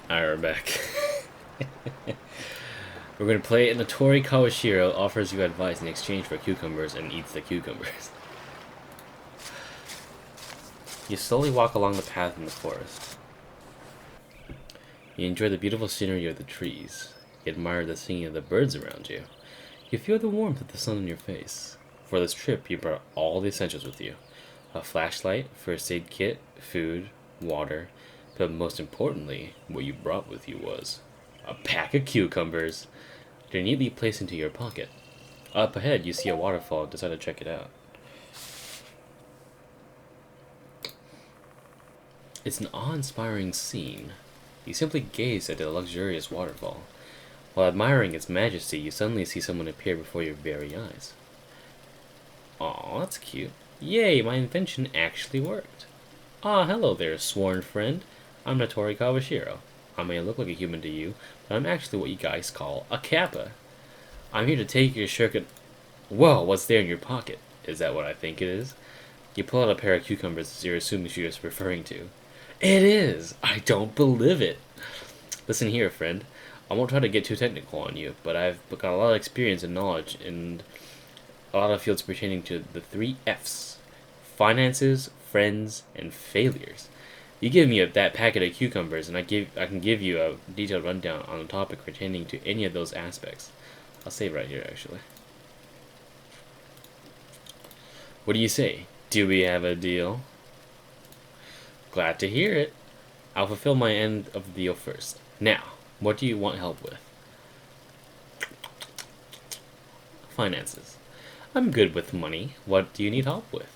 Alright, we're back. We're going to play Nitori. Kawashiro offers you advice in exchange for cucumbers and eats the cucumbers. You slowly walk along the path in the forest. You enjoy the beautiful scenery of the trees. You admire the singing of the birds around you. You feel the warmth of the sun on your face. For this trip, you brought all the essentials with you. A flashlight, first aid kit, food, water, but most importantly, what you brought with you was a pack of cucumbers. They're neatly placed into your pocket. Up ahead, you see a waterfall and decide to check it out. It's an awe-inspiring scene. You simply gaze at the luxurious waterfall. While admiring its majesty, you suddenly see someone appear before your very eyes. Aw, that's cute. Yay, my invention actually worked. Ah, hello there, sworn friend. I'm Nitori Kawashiro. I may look like a human to you, but I'm actually what you guys call a kappa. I'm here to take your shuriken. Whoa, what's there in your pocket? Is that what I think it is? You pull out a pair of cucumbers as you're assuming she was referring to. It is! I don't believe it! Listen here, friend. I won't try to get too technical on you, but I've got a lot of experience and knowledge in a lot of fields pertaining to the 3 F's. Finances, friends, and failures. You give me that packet of cucumbers, and I can give you a detailed rundown on a topic pertaining to any of those aspects. I'll save right here, actually. What do you say? Do we have a deal? Glad to hear it. I'll fulfill my end of the deal first. Now, what do you want help with? Finances. I'm good with money. What do you need help with?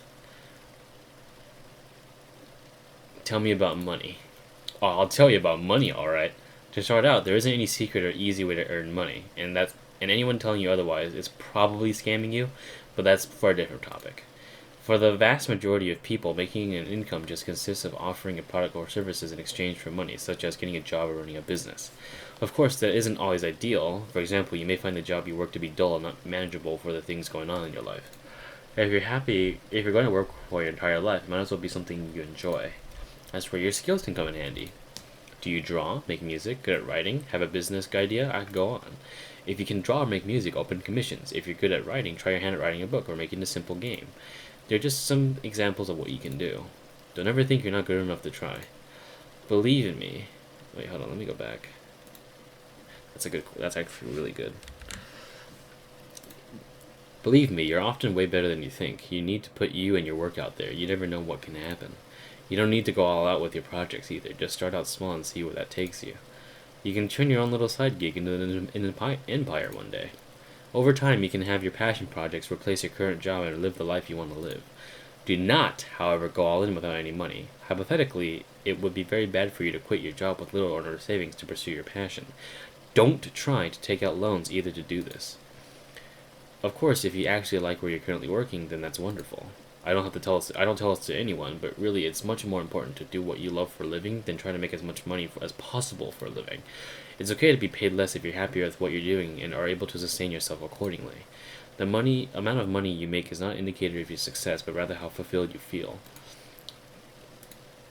Tell me about money. Oh, I'll tell you about money, alright. To start out, there isn't any secret or easy way to earn money, and anyone telling you otherwise is probably scamming you, but that's for a different topic. For the vast majority of people, making an income just consists of offering a product or services in exchange for money, such as getting a job or running a business. Of course, that isn't always ideal. For example, you may find the job you work to be dull and not manageable for the things going on in your life. If you're going to work for your entire life, it might as well be something you enjoy. That's where your skills can come in handy. Do you draw, make music, good at writing, have a business idea? I could go on. If you can draw or make music, open commissions. If you're good at writing, try your hand at writing a book or making a simple game. They're just some examples of what you can do. Don't ever think you're not good enough to try. Believe in me. Wait, hold on, let me go back. That's actually really good. Believe me, you're often way better than you think. You need to put you and your work out there. You never know what can happen. You don't need to go all out with your projects either. Just start out small and see where that takes you. You can turn your own little side gig into an empire one day. Over time, you can have your passion projects replace your current job and live the life you want to live. Do not, however, go all in without any money. Hypothetically, it would be very bad for you to quit your job with little or no savings to pursue your passion. Don't try to take out loans either to do this. Of course, if you actually like where you're currently working, then that's wonderful. I don't tell this to anyone, but really it's much more important to do what you love for a living than try to make as much money as possible for a living. It's okay to be paid less if you're happier with what you're doing and are able to sustain yourself accordingly. The amount of money you make is not an indicator of your success, but rather how fulfilled you feel.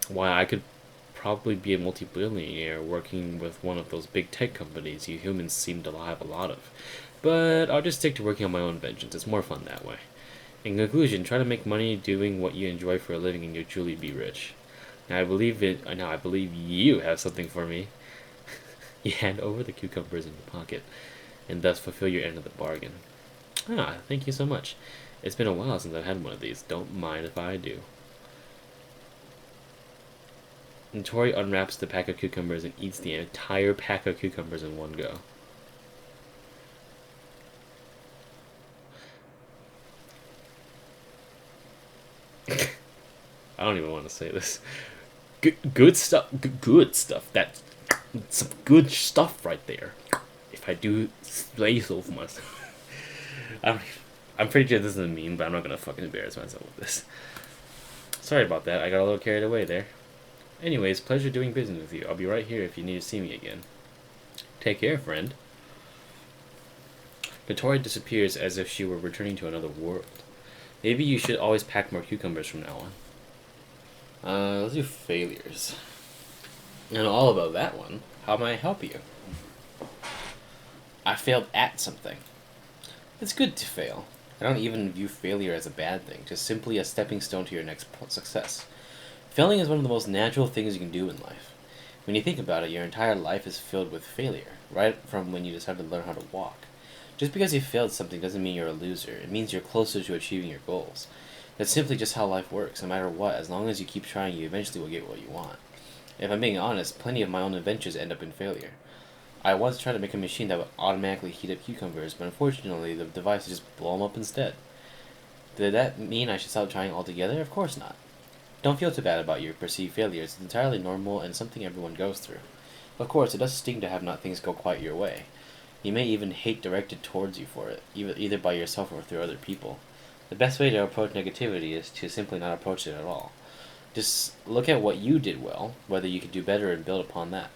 Why, I could probably be a multi-billionaire working with one of those big tech companies you humans seem to have a lot of. But I'll just stick to working on my own inventions. It's more fun that way. In conclusion, try to make money doing what you enjoy for a living and you'll truly be rich. Now I believe you have something for me. You hand over the cucumbers in your pocket, and thus fulfill your end of the bargain. Ah, thank you so much. It's been a while since I've had one of these. Don't mind if I do. Nitori unwraps the pack of cucumbers and eats the entire pack of cucumbers in one go. I don't even want to say this. Good stuff. Good stuff. That's some good stuff right there. If I do say so for myself. I'm pretty sure this is a meme, but I'm not gonna fucking embarrass myself with this. Sorry about that. I got a little carried away there. Anyways, pleasure doing business with you. I'll be right here if you need to see me again. Take care, friend. Nitori disappears as if she were returning to another world. Maybe you should always pack more cucumbers from now on. Let's do failures. And all about that one. How may I help you? I failed at something. It's good to fail. I don't even view failure as a bad thing, just simply a stepping stone to your next success. Failing is one of the most natural things you can do in life. When you think about it, your entire life is filled with failure, right from when you decided to learn how to walk. Just because you failed something doesn't mean you're a loser. It means you're closer to achieving your goals. That's simply just how life works. No matter what, as long as you keep trying, you eventually will get what you want. If I'm being honest, plenty of my own adventures end up in failure. I once tried to make a machine that would automatically heat up cucumbers, but unfortunately the device would just blow them up instead. Did that mean I should stop trying altogether? Of course not. Don't feel too bad about your perceived failures. It's entirely normal and something everyone goes through. Of course, it does sting to have not things go quite your way. You may even hate directed towards you for it, either by yourself or through other people. The best way to approach negativity is to simply not approach it at all. Just look at what you did well, whether you could do better, and build upon that.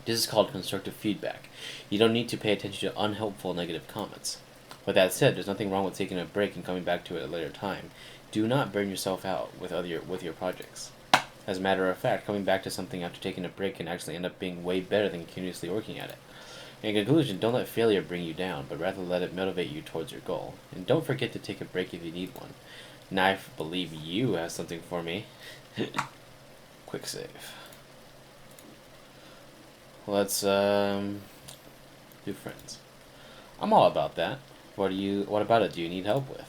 This is called constructive feedback. You don't need to pay attention to unhelpful negative comments. With that said, there's nothing wrong with taking a break and coming back to it at a later time. Do not burn yourself out with your projects. As a matter of fact, coming back to something after taking a break can actually end up being way better than continuously working at it. In conclusion, don't let failure bring you down, but rather let it motivate you towards your goal. And don't forget to take a break if you need one. Now I believe you have something for me. Quick save. Let's do friends. I'm all about that. What about it do you need help with?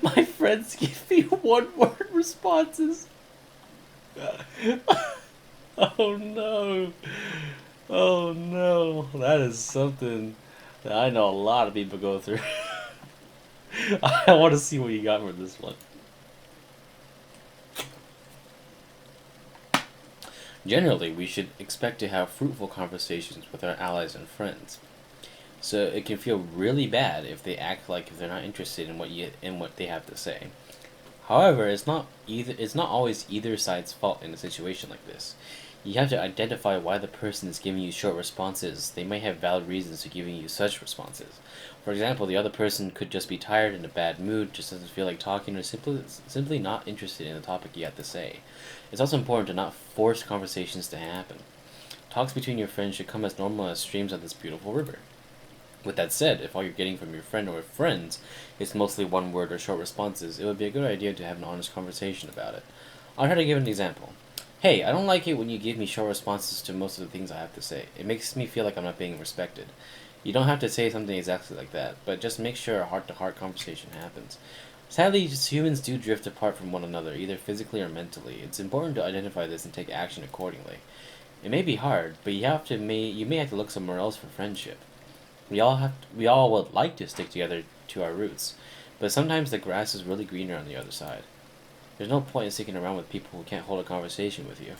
My friends give me one-word responses. Oh no. Oh no. That is something that I know a lot of people go through. I want to see what you got for this one. Generally, we should expect to have fruitful conversations with our allies and friends. So it can feel really bad if they act like if they're not interested in what they have to say. However, it's not always either side's fault in a situation like this. You have to identify why the person is giving you short responses. They may have valid reasons for giving you such responses. For example, the other person could just be tired, in a bad mood, just doesn't feel like talking, or simply not interested in the topic you have to say. It's also important to not force conversations to happen. Talks between your friends should come as normal as streams of this beautiful river. With that said, if all you're getting from your friend or friends is mostly one word or short responses, it would be a good idea to have an honest conversation about it. I'll try to give an example. Hey, I don't like it when you give me short responses to most of the things I have to say. It makes me feel like I'm not being respected. You don't have to say something exactly like that, but just make sure a heart-to-heart conversation happens. Sadly, just humans do drift apart from one another, either physically or mentally. It's important to identify this and take action accordingly. It may be hard, but you may have to look somewhere else for friendship. We all would like to stick together to our roots, but sometimes the grass is really greener on the other side. There's no point in sticking around with people who can't hold a conversation with you.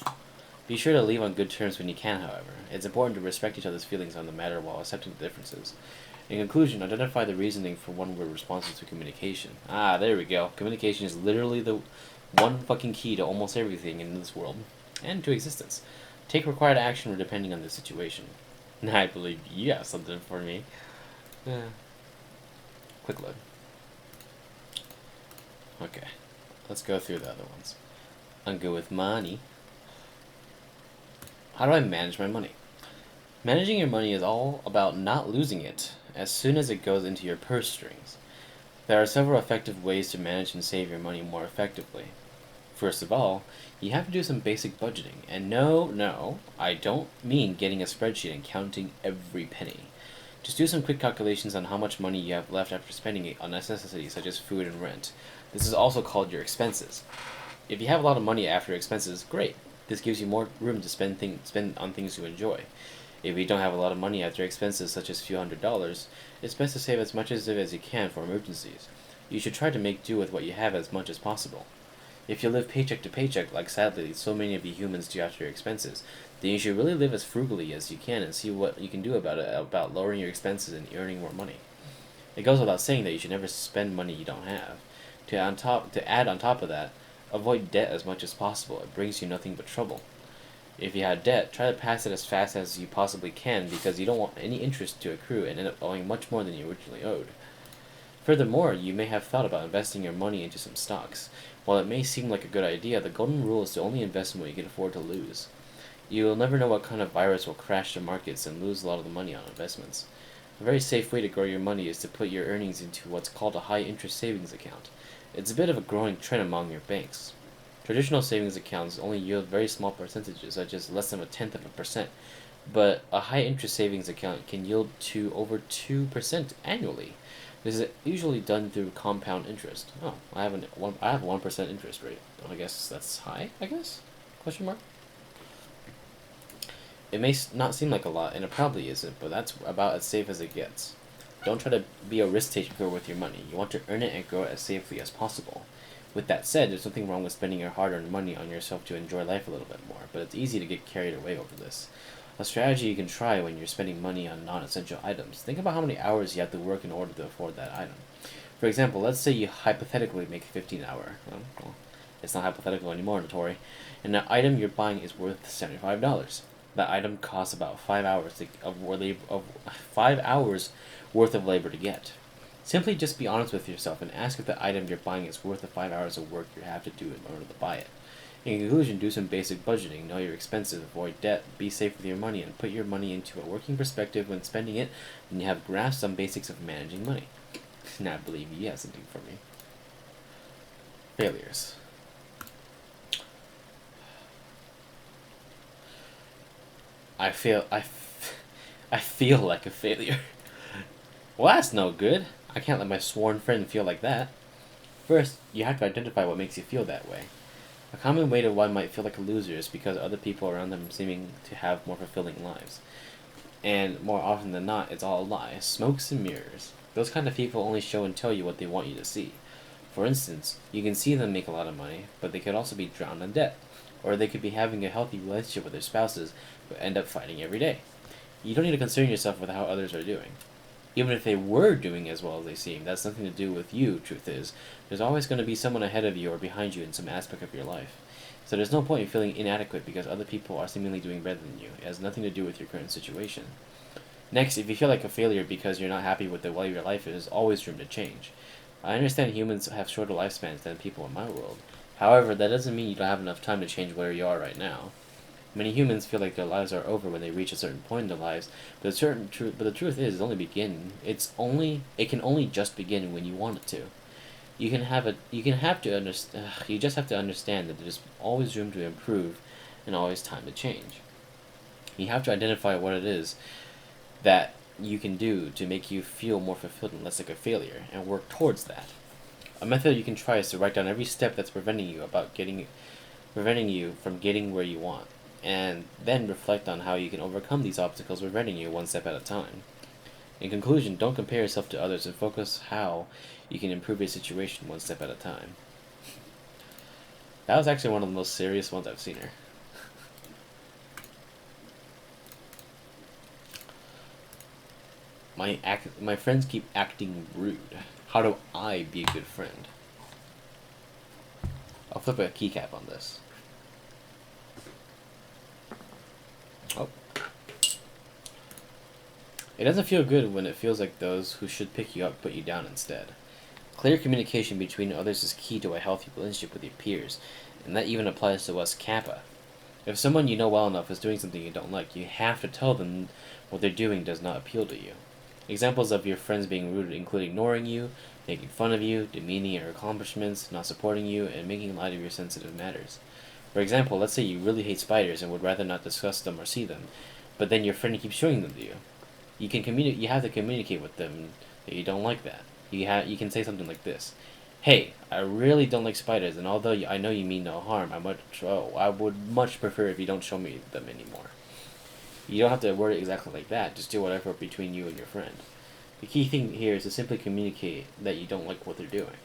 Be sure to leave on good terms when you can, however. It's important to respect each other's feelings on the matter while accepting the differences. In conclusion, identify the reasoning for one-word responses to communication. Ah, there we go. Communication is literally the one fucking key to almost everything in this world, and to existence. Take required action depending on the situation. I believe you have something for me. Quick load. Okay, let's go through the other ones. I'm good with money. How do I manage my money? Managing your money is all about not losing it as soon as it goes into your purse strings. There are several effective ways to manage and save your money more effectively. First of all, you have to do some basic budgeting. And no, I don't mean getting a spreadsheet and counting every penny. Just do some quick calculations on how much money you have left after spending it on necessities such as food and rent. This is also called your expenses. If you have a lot of money after expenses, great. This gives you more room to spend on things you enjoy. If you don't have a lot of money after expenses such as a few $100s, it's best to save as much as you can for emergencies. You should try to make do with what you have as much as possible. If you live paycheck to paycheck, like sadly so many of you humans do after your expenses, then you should really live as frugally as you can and see what you can do about lowering your expenses and earning more money. It goes without saying that you should never spend money you don't have. To add on top of that, avoid debt as much as possible. It brings you nothing but trouble. If you have debt, try to pass it as fast as you possibly can because you don't want any interest to accrue and end up owing much more than you originally owed. Furthermore, you may have thought about investing your money into some stocks. While it may seem like a good idea, the golden rule is to only invest in what you can afford to lose. You will never know what kind of virus will crash the markets and lose a lot of the money on investments. A very safe way to grow your money is to put your earnings into what's called a high-interest savings account. It's a bit of a growing trend among your banks. Traditional savings accounts only yield very small percentages, such as less than 1/10%, but a high-interest savings account can yield to over 2% annually. This is usually done through compound interest. Oh, I have a 1% interest rate. I guess that's high, I guess? Question mark? It may not seem like a lot, and it probably isn't, but that's about as safe as it gets. Don't try to be a risk taker with your money. You want to earn it and grow it as safely as possible. With that said, there's nothing wrong with spending your hard-earned money on yourself to enjoy life a little bit more, but it's easy to get carried away over this. A strategy you can try when you're spending money on non-essential items. Think about how many hours you have to work in order to afford that item. For example, let's say you hypothetically make 15 hour. Well, it's not hypothetical anymore, Nitori. And the item you're buying is worth $75. That item costs about 5 hours worth of labor to get. Simply just be honest with yourself and ask if the item you're buying is worth the 5 hours of work you have to do in order to buy it. In conclusion, do some basic budgeting, know your expenses, avoid debt, be safe with your money, and put your money into a working perspective when spending it, and you have grasped some basics of managing money. Now I believe he has something for me. Failures. I feel like a failure. Well, that's no good. I can't let my sworn friend feel like that. First, you have to identify what makes you feel that way. A common way to one might feel like a loser is because other people around them seeming to have more fulfilling lives. And more often than not, it's all a lie. Smokes and mirrors. Those kind of people only show and tell you what they want you to see. For instance, you can see them make a lot of money, but they could also be drowned in debt. Or they could be having a healthy relationship with their spouses, but end up fighting every day. You don't need to concern yourself with how others are doing. Even if they were doing as well as they seem, that's nothing to do with you, truth is. There's always going to be someone ahead of you or behind you in some aspect of your life. So there's no point in feeling inadequate because other people are seemingly doing better than you. It has nothing to do with your current situation. Next, if you feel like a failure because you're not happy with the way your life is, there's always room to change. I understand humans have shorter lifespans than people in my world. However, that doesn't mean you don't have enough time to change where you are right now. Many humans feel like their lives are over when they reach a certain point in their lives, but the truth is, it can only just begin when you want it to. You just have to understand that there's always room to improve, and always time to change. You have to identify what it is that you can do to make you feel more fulfilled and less like a failure, and work towards that. A method you can try is to write down every step that's preventing you from getting where you want, and then reflect on how you can overcome these obstacles preventing you one step at a time. In conclusion, don't compare yourself to others and focus how you can improve your situation one step at a time. That was actually one of the most serious ones I've seen her. My friends keep acting rude. How do I be a good friend? I'll flip a keycap on this. Oh. It doesn't feel good when it feels like those who should pick you up put you down instead. Clear communication between others is key to a healthy relationship with your peers, and that even applies to us Kappa. If someone you know well enough is doing something you don't like, you have to tell them what they're doing does not appeal to you. Examples of your friends being rude include ignoring you, making fun of you, demeaning your accomplishments, not supporting you, and making light of your sensitive matters. For example, let's say you really hate spiders and would rather not discuss them or see them, but then your friend keeps showing them to you. You have to communicate with them that you don't like that. You can say something like this: "Hey, I really don't like spiders, and although I know you mean no harm, I would much prefer if you don't show me them anymore." You don't have to word it exactly like that. Just do whatever between you and your friend. The key thing here is to simply communicate that you don't like what they're doing.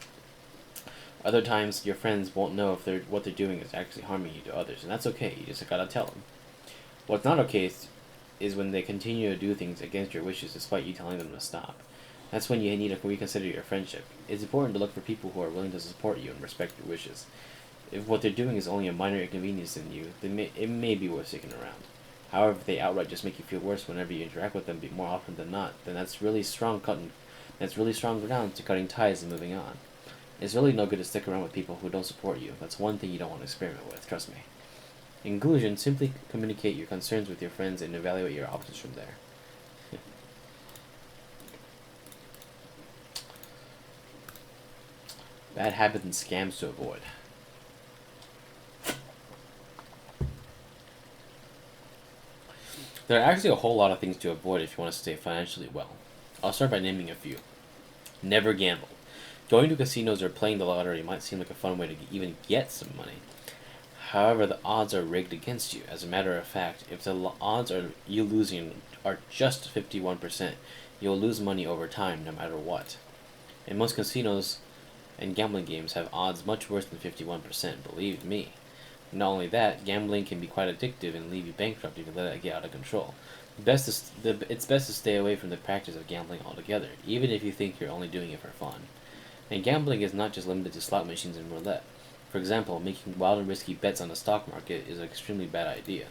Other times, your friends won't know if what they're doing is actually harming you to others, and that's okay. You just gotta tell them. What's not okay is when they continue to do things against your wishes despite you telling them to stop. That's when you need to reconsider your friendship. It's important to look for people who are willing to support you and respect your wishes. If what they're doing is only a minor inconvenience in you, then it may be worth sticking around. However, if they outright just make you feel worse whenever you interact with them more often than not, then that's really strong ground to cutting ties and moving on. It's really no good to stick around with people who don't support you. That's one thing you don't want to experiment with, trust me. In conclusion, simply communicate your concerns with your friends and evaluate your options from there. Bad habits and scams to avoid. There are actually a whole lot of things to avoid if you want to stay financially well. I'll start by naming a few. Never gamble. Going to casinos or playing the lottery might seem like a fun way to even get some money. However, the odds are rigged against you. As a matter of fact, if the odds are you losing are just 51%, you'll lose money over time no matter what. And most casinos and gambling games have odds much worse than 51%, believe me. Not only that, gambling can be quite addictive and leave you bankrupt if you let it get out of control. It's best to stay away from the practice of gambling altogether, even if you think you're only doing it for fun. And gambling is not just limited to slot machines and roulette. For example, making wild and risky bets on the stock market is an extremely bad idea.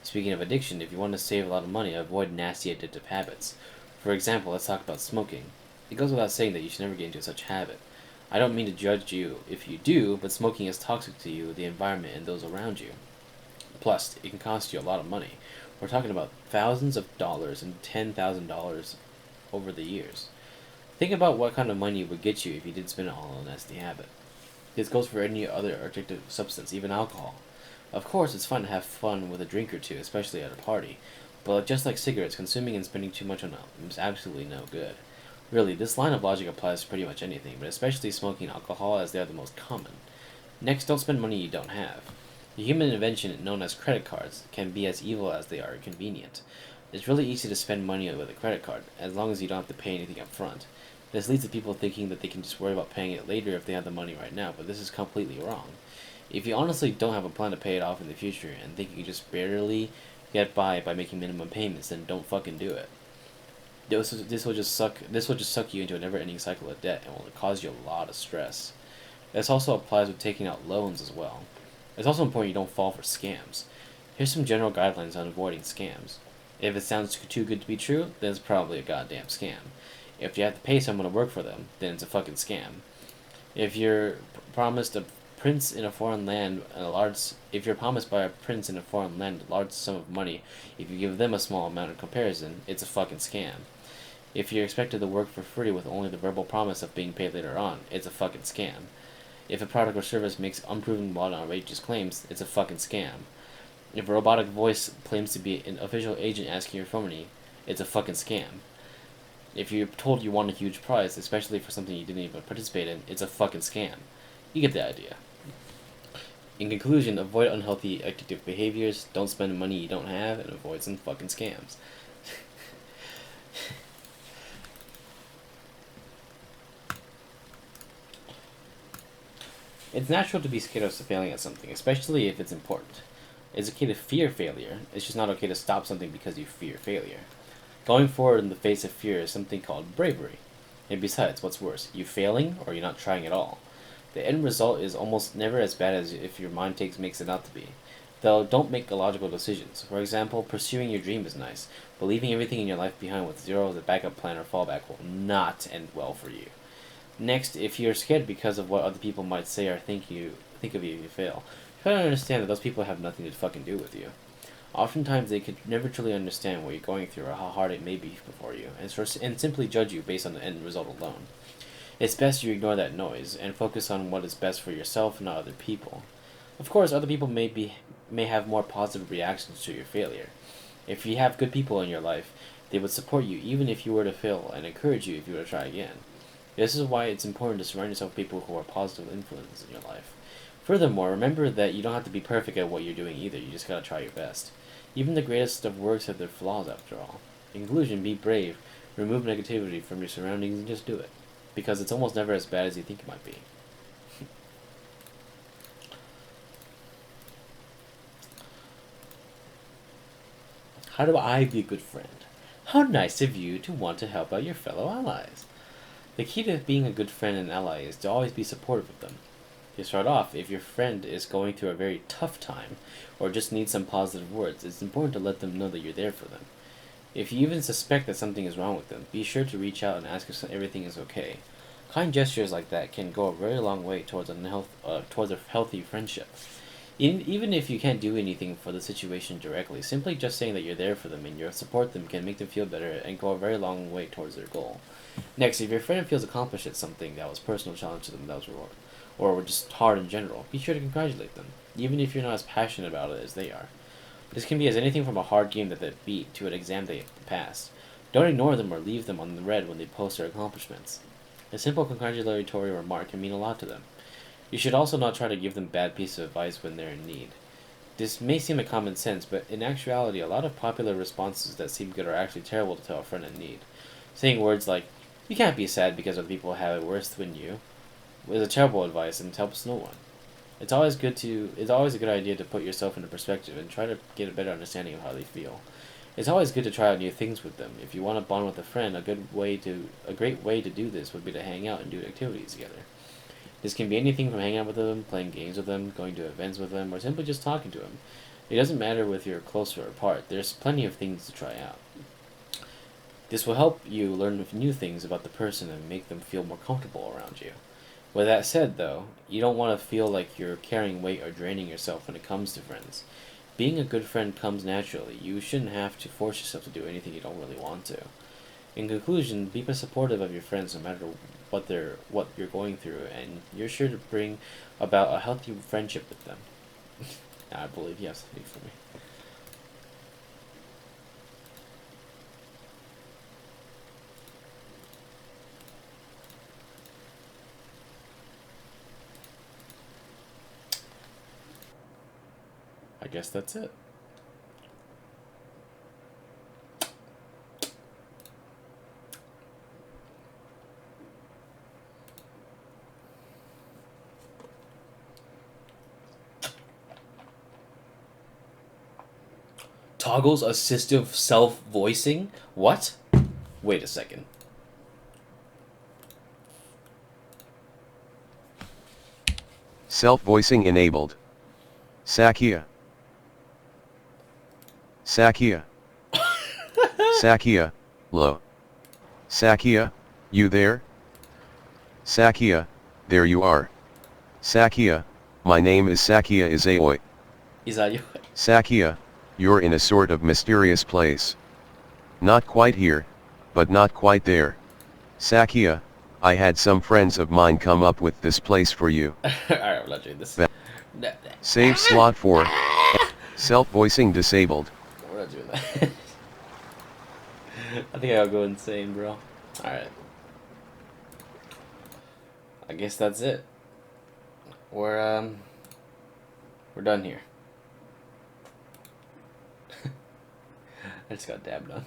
Speaking of addiction, if you want to save a lot of money, avoid nasty addictive habits. For example, let's talk about smoking. It goes without saying that you should never get into such habit. I don't mean to judge you if you do, but smoking is toxic to you, the environment, and those around you. Plus, it can cost you a lot of money. We're talking about thousands of dollars and $10,000 over the years. Think about what kind of money it would get you if you did spend it all on a nasty habit. This goes for any other addictive substance, even alcohol. Of course, it's fun to have fun with a drink or two, especially at a party. But just like cigarettes, consuming and spending too much on them is absolutely no good. Really, this line of logic applies to pretty much anything, but especially smoking and alcohol as they are the most common. Next, don't spend money you don't have. The human invention known as credit cards can be as evil as they are convenient. It's really easy to spend money with a credit card, as long as you don't have to pay anything up front. This leads to people thinking that they can just worry about paying it later if they have the money right now, but this is completely wrong. If you honestly don't have a plan to pay it off in the future and think you can just barely get by making minimum payments, then don't fucking do it. This will just suck you into a never-ending cycle of debt and will cause you a lot of stress. This also applies with taking out loans as well. It's also important you don't fall for scams. Here's some general guidelines on avoiding scams. If it sounds too good to be true, then it's probably a goddamn scam. If you have to pay someone to work for them, then it's a fucking scam. If you're promised a prince in a foreign land if you're promised by a prince in a foreign land a large sum of money, if you give them a small amount in comparison, it's a fucking scam. If you're expected to work for free with only the verbal promise of being paid later on, it's a fucking scam. If a product or service makes unproven wild and outrageous claims, it's a fucking scam. If a robotic voice claims to be an official agent asking you for money, it's a fucking scam. If you're told you won a huge prize, especially for something you didn't even participate in, it's a fucking scam. You get the idea. In conclusion, avoid unhealthy addictive behaviors, don't spend money you don't have, and avoid some fucking scams. It's natural to be scared of failing at something, especially if it's important. It's okay to fear failure, it's just not okay to stop something because you fear failure. Going forward in the face of fear is something called bravery. And besides, what's worse, you failing or you not trying at all? The end result is almost never as bad as if your mind makes it out to be. Though, don't make illogical decisions. For example, pursuing your dream is nice, but leaving everything in your life behind with zero as a backup plan or fallback will not end well for you. Next, if you're scared because of what other people might say or think of you if you fail, try to understand that those people have nothing to fucking do with you. Oftentimes, they could never truly understand what you're going through or how hard it may be for you, and simply judge you based on the end result alone. It's best you ignore that noise and focus on what is best for yourself, not other people. Of course, other people may have more positive reactions to your failure. If you have good people in your life, they would support you even if you were to fail and encourage you if you were to try again. This is why it's important to surround yourself with people who are positive influences in your life. Furthermore, remember that you don't have to be perfect at what you're doing either, you just gotta try your best. Even the greatest of works have their flaws after all. In conclusion, be brave, remove negativity from your surroundings and just do it. Because it's almost never as bad as you think it might be. How do I be a good friend? How nice of you to want to help out your fellow allies. The key to being a good friend and ally is to always be supportive of them. To start off, if your friend is going through a very tough time, or just needs some positive words, it's important to let them know that you're there for them. If you even suspect that something is wrong with them, be sure to reach out and ask if everything is okay. Kind gestures like that can go a very long way towards towards a healthy friendship. Even if you can't do anything for the situation directly, simply just saying that you're there for them and you support them can make them feel better and go a very long way towards their goal. Next, if your friend feels accomplished at something that was a personal challenge to them, that was reward, or just hard in general, be sure to congratulate them, even if you're not as passionate about it as they are. This can be as anything from a hard game that they beat to an exam they passed. Don't ignore them or leave them on the red when they post their accomplishments. A simple congratulatory remark can mean a lot to them. You should also not try to give them bad pieces of advice when they're in need. This may seem like common sense, but in actuality, a lot of popular responses that seem good are actually terrible to tell a friend in need. Saying words like, "You can't be sad because other people have it worse than you," is a terrible advice and helps no one. It's always a good idea to put yourself into perspective and try to get a better understanding of how they feel. It's always good to try out new things with them. If you want to bond with a friend, a great way to do this would be to hang out and do activities together. This can be anything from hanging out with them, playing games with them, going to events with them, or simply just talking to them. It doesn't matter whether you're closer or apart, there's plenty of things to try out. This will help you learn new things about the person and make them feel more comfortable around you. With that said, though, you don't want to feel like you're carrying weight or draining yourself when it comes to friends. Being a good friend comes naturally. You shouldn't have to force yourself to do anything you don't really want to. In conclusion, be supportive of your friends no matter what you're going through, and you're sure to bring about a healthy friendship with them. I believe you have something for me. I guess that's it. Toggles assistive self-voicing? What? Wait a second. Self-voicing enabled. Sakia. Sakia. Sakia, lo. Sakia, you there? Sakia, there you are. Sakia, my name is Sakia Izayoi. Izayo. Sakia, you're in a sort of mysterious place. Not quite here, but not quite there. Sakia, I had some friends of mine come up with this place for you. Alright, we're not doing this. Save slot 4. Self-voicing disabled. We're not doing that. I think I'll go insane, bro. Alright. I guess that's it. We're done here. I just got dabbed on.